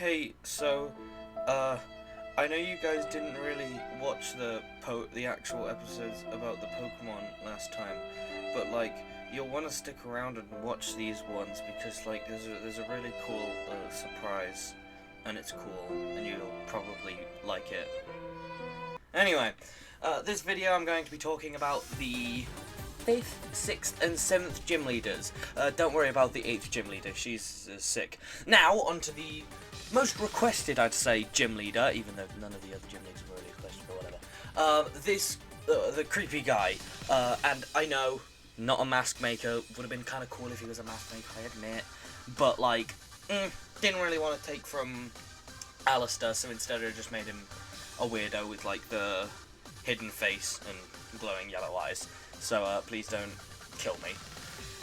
Hey, I know you guys didn't really watch the actual episodes about the Pokemon last time, but like you'll want to stick around and watch these ones because like there's a really cool surprise, and it's cool, and you'll probably like it. Anyway, this video I'm going to be talking about the 5th, 6th, and 7th gym leaders. Don't worry about the 8th gym leader, she's sick. Now, onto the most requested, I'd say, gym leader, even though none of the other gym leaders were really requested, but whatever. The creepy guy. And I know, not a mask maker, would have been kind of cool if he was a mask maker, I admit. But, like, didn't really want to take from Alistair, so instead I just made him a weirdo with, like, the hidden face and glowing yellow eyes. So, please don't kill me.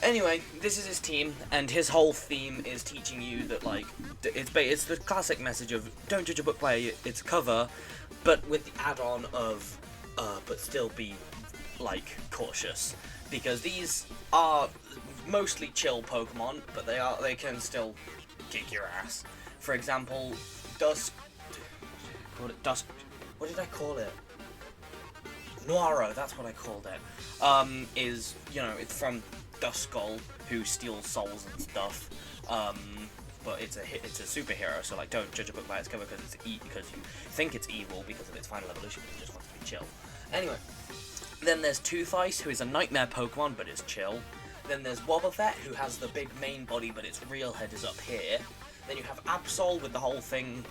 Anyway, this is his team, and his whole theme is teaching you that, like, it's the classic message of don't judge a book by its cover, but with the add-on of, but still be, like, cautious. Because these are mostly chill Pokemon, but they can still kick your ass. For example, what did I call it? Noiro, that's what I called it. Is, you know, it's from Duskull, who steals souls and stuff. But it's a superhero, so like don't judge a book by its cover because because you think it's evil because of its final evolution, but it just wants to be chill. Anyway, then there's Toothice, who is a nightmare Pokemon, but is chill. Then there's Wobbuffet, who has the big main body, but its real head is up here. Then you have Absol with the whole thing,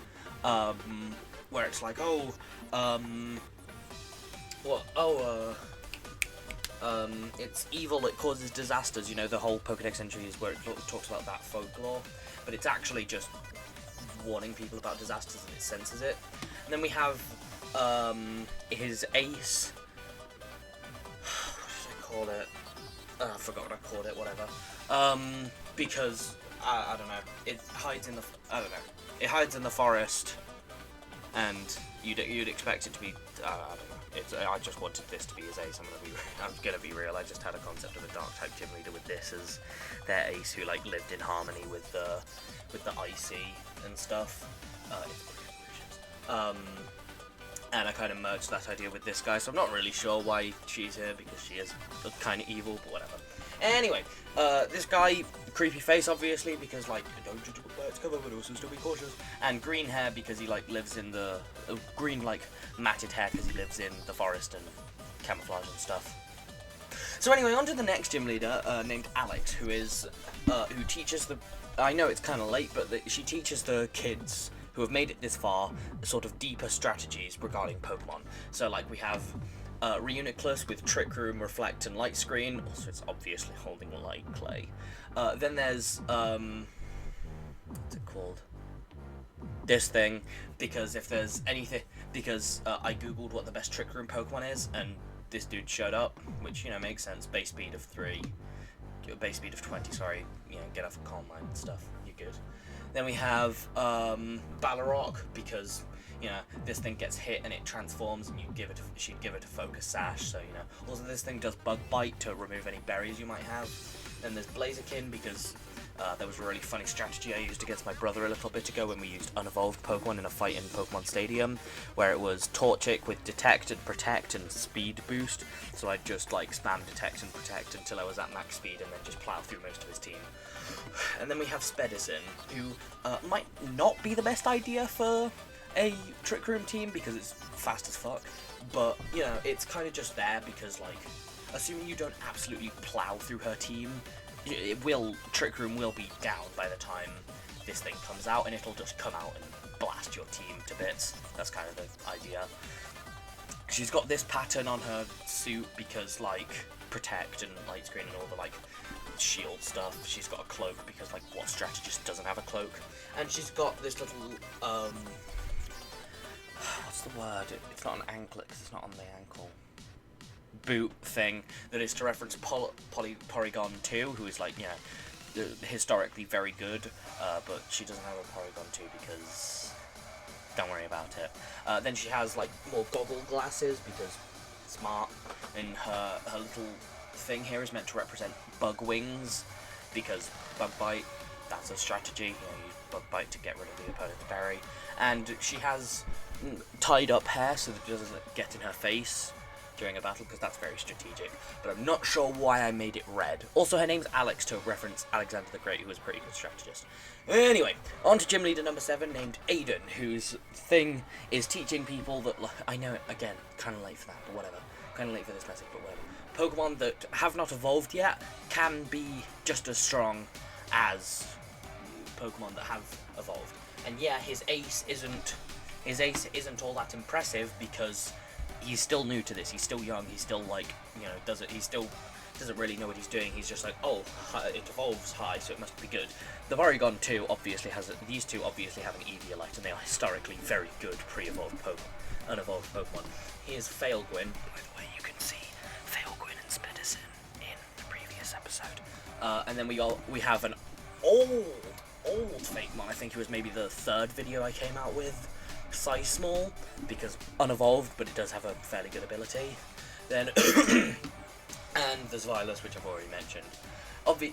where it's like, it's evil, it causes disasters, you know, the whole Pokedex entry is where it talks about that folklore, but it's actually just warning people about disasters and it censors it. And then we have, his ace, what did I call it? I forgot what I called it, whatever. Because, I don't know, it hides in the forest, and you'd expect it to be, I don't know. I just wanted this to be his ace. I'm gonna be real. I just had a concept of a dark type gym leader with this as their ace, who like lived in harmony with the icy and stuff. And I kind of merged that idea with this guy, so I'm not really sure why she's here because she is kind of evil, but whatever. Anyway, this guy, creepy face, obviously, because like don't judge a book by its cover, but also still be cautious. And green hair because he like lives in the green like matted hair because he lives in the forest and camouflage and stuff. So anyway, on to the next gym leader named Alex, who is who teaches the. I know it's kind of late, but she teaches the kids who have made it this far sort of deeper strategies regarding Pokemon. So like we have Reuniclus with Trick Room, Reflect, and Light Screen. Also, it's obviously holding Light Clay. Then there's what's it called? This thing, because if there's anything, because I googled what the best Trick Room Pokemon is, and this dude showed up, which, you know, makes sense. Base speed of 20. Sorry, you know, get off a calm mind and stuff. You're good. Then we have Balrog, because, you know, this thing gets hit and it transforms, and she'd give it a focus sash. So, you know, also this thing does Bug Bite to remove any berries you might have. Then there's Blaziken, because there was a really funny strategy I used against my brother a little bit ago when we used unevolved Pokemon in a fight in Pokemon Stadium, where it was Torchic with Detect and Protect and Speed Boost. So I'd just like spam Detect and Protect until I was at max speed and then just plow through most of his team. And then we have Spedicin, who might not be the best idea for a Trick Room team because it's fast as fuck, but, you know, it's kind of just there because, like, assuming you don't absolutely plow through her team, Trick Room will be down by the time this thing comes out, and it'll just come out and blast your team to bits. That's kind of the idea. She's got this pattern on her suit because, like, Protect and Light Screen and all the, like, shield stuff. She's got a cloak because, like, what strategist doesn't have a cloak? And she's got this little, what's the word? It's not an anklet because it's not on the ankle. Boot thing that is to reference Porygon 2, who is, like, you know, historically very good, but she doesn't have a Porygon 2 because don't worry about it. Then she has, like, more goggle glasses because smart, and her little thing here is meant to represent bug wings because Bug Bite, that's a strategy. You know, you bug bite to get rid of the opponent's berry. And she has tied up hair so that it doesn't get in her face during a battle, because that's very strategic. But I'm not sure why I made it red. Also, her name's Alex, to reference Alexander the Great, who was a pretty good strategist. Anyway, on to gym leader number 7, named Aiden, whose thing is teaching people that, I know, again, kind of late for that, but whatever. Kind of late for this message, but whatever. Pokemon that have not evolved yet can be just as strong as Pokemon that have evolved. And yeah, his ace isn't all that impressive because he's still new to this. He's still young. He's still he still doesn't really know what he's doing. He's just like, oh, it evolves high, so it must be good. The Porygon 2 obviously these two obviously have an Eviolite, and they are historically very good pre-evolved Pokemon, unevolved Pokemon. Here's Failgwyn. By the way, you can see Failgwyn and Spedicin in the previous episode. And then we have an old Fakemon. I think it was maybe the 3rd video I came out with. Size small, because unevolved, but it does have a fairly good ability. Then, and there's Vilas, which I've already mentioned.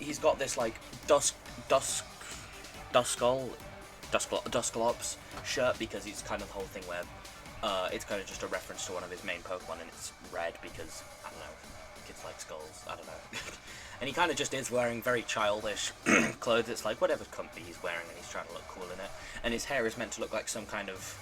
He's got this like Dusclops shirt, because it's kind of the whole thing where it's kind of just a reference to one of his main Pokemon, and it's red because, I don't know, kids like skulls, I don't know. And he kind of just is wearing very childish clothes. It's like whatever comfy he's wearing, and he's trying to look cool in it. And his hair is meant to look like some kind of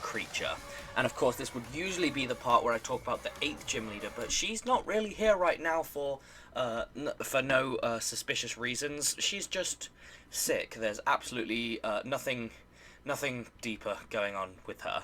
creature. And of course, this would usually be the part where I talk about the 8th gym leader, but she's not really here right now for no suspicious reasons. She's just sick. There's absolutely nothing deeper going on with her.